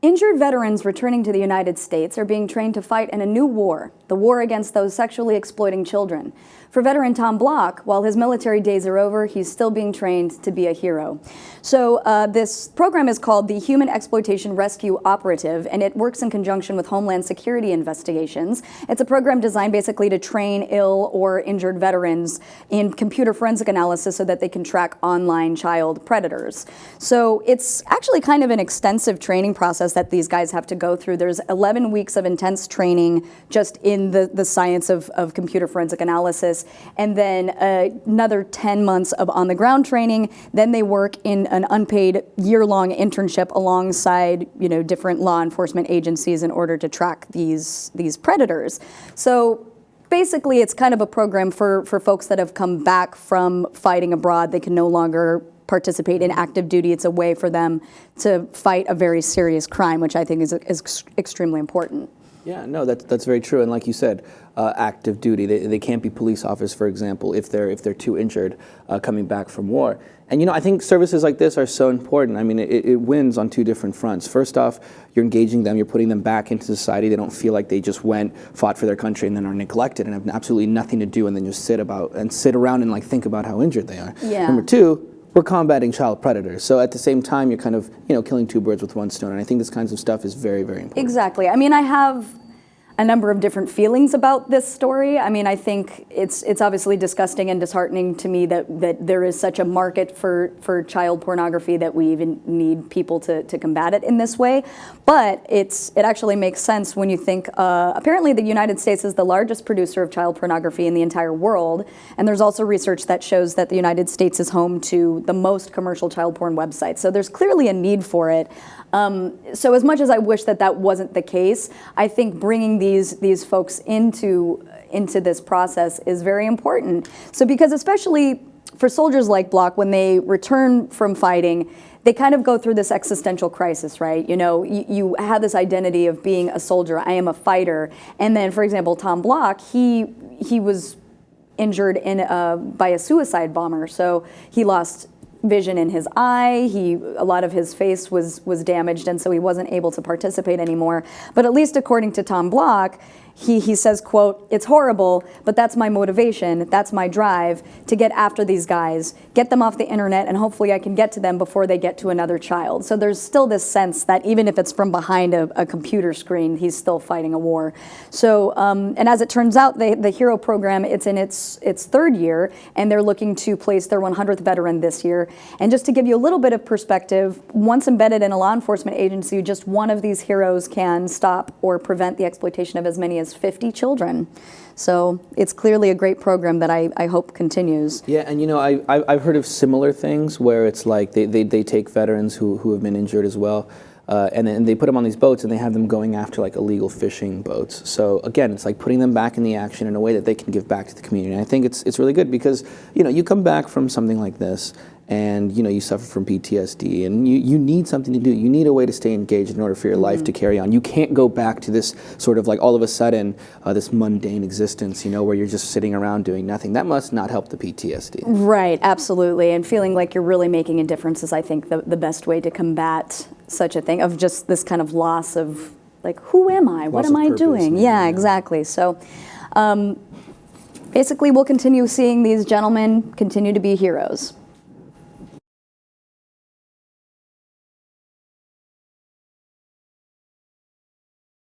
Injured veterans returning to the United States are being trained to fight in a new war, the war against those sexually exploiting children. For veteran Tom Block, while his military days are over, he's still being trained to be a hero. So this program is called the Human Exploitation Rescue Operative, and it works in conjunction with Homeland Security investigations. It's a program designed basically to train ill or injured veterans in computer forensic analysis so that they can track online child predators. So it's actually kind of an extensive training process that these guys have to go through. There's 11 weeks of intense training just in the science of computer forensic analysis, and then another 10 months of on-the-ground training. Then they work in an unpaid year-long internship alongside, different law enforcement agencies in order to track these predators. So basically, it's kind of a program for folks that have come back from fighting abroad. They can no longer participate in active duty. It's a way for them to fight a very serious crime, which I think is extremely important. Yeah, no, that's very true. And like you said, active duty. They can't be police officers, for example, if they're too injured coming back from war. And I think services like this are so important. I mean, it wins on two different fronts. First off, you're engaging them, you're putting them back into society. They don't feel like they just went, fought for their country, and then are neglected and have absolutely nothing to do, and then just sit around and think about how injured they are. Yeah. Number two, we're combating child predators. So at the same time, you're kind of, killing two birds with one stone. And I think this kinds of stuff is very, very important. Exactly. I mean, I have a number of different feelings about this story. I mean, I think it's obviously disgusting and disheartening to me that there is such a market for child pornography that we even need people to combat it in this way. But it actually makes sense when you think, apparently the United States is the largest producer of child pornography in the entire world. And there's also research that shows that the United States is home to the most commercial child porn websites. So there's clearly a need for it. So as much as I wish that wasn't the case, I think bringing these folks into this process is very important. So because especially for soldiers like Block, when they return from fighting, they kind of go through this existential crisis, right? You have this identity of being a soldier. I am a fighter. And then, for example, Tom Block, he was injured by a suicide bomber. So he lost vision in his eye. A lot of his face was damaged, and so he wasn't able to participate anymore. But at least according to Tom Block, he says, quote, "It's horrible, but that's my motivation, that's my drive to get after these guys, get them off the internet, and hopefully I can get to them before they get to another child." So there's still this sense that even if it's from behind a computer screen, he's still fighting a war. So, and as it turns out, the HERO program, it's in its third year, and they're looking to place their 100th veteran this year. And just to give you a little bit of perspective, once embedded in a law enforcement agency, just one of these heroes can stop or prevent the exploitation of as many as 50 children. So it's clearly a great program that I hope continues. Yeah, and I've heard of similar things where it's like they take veterans who have been injured as well, and then they put them on these boats and they have them going after illegal fishing boats. So again, it's like putting them back in the action in a way that they can give back to the community. And I think it's really good because you come back from something like this, and you suffer from PTSD, and you need something to do. You need a way to stay engaged in order for your life to carry on. You can't go back to this sort of all of a sudden this mundane existence, where you're just sitting around doing nothing. That must not help the PTSD. Right, absolutely. And feeling like you're really making a difference is, I think, the best way to combat such a thing, of just this kind of loss of who am I? What am I doing? Yeah, exactly. So basically we'll continue seeing these gentlemen continue to be heroes.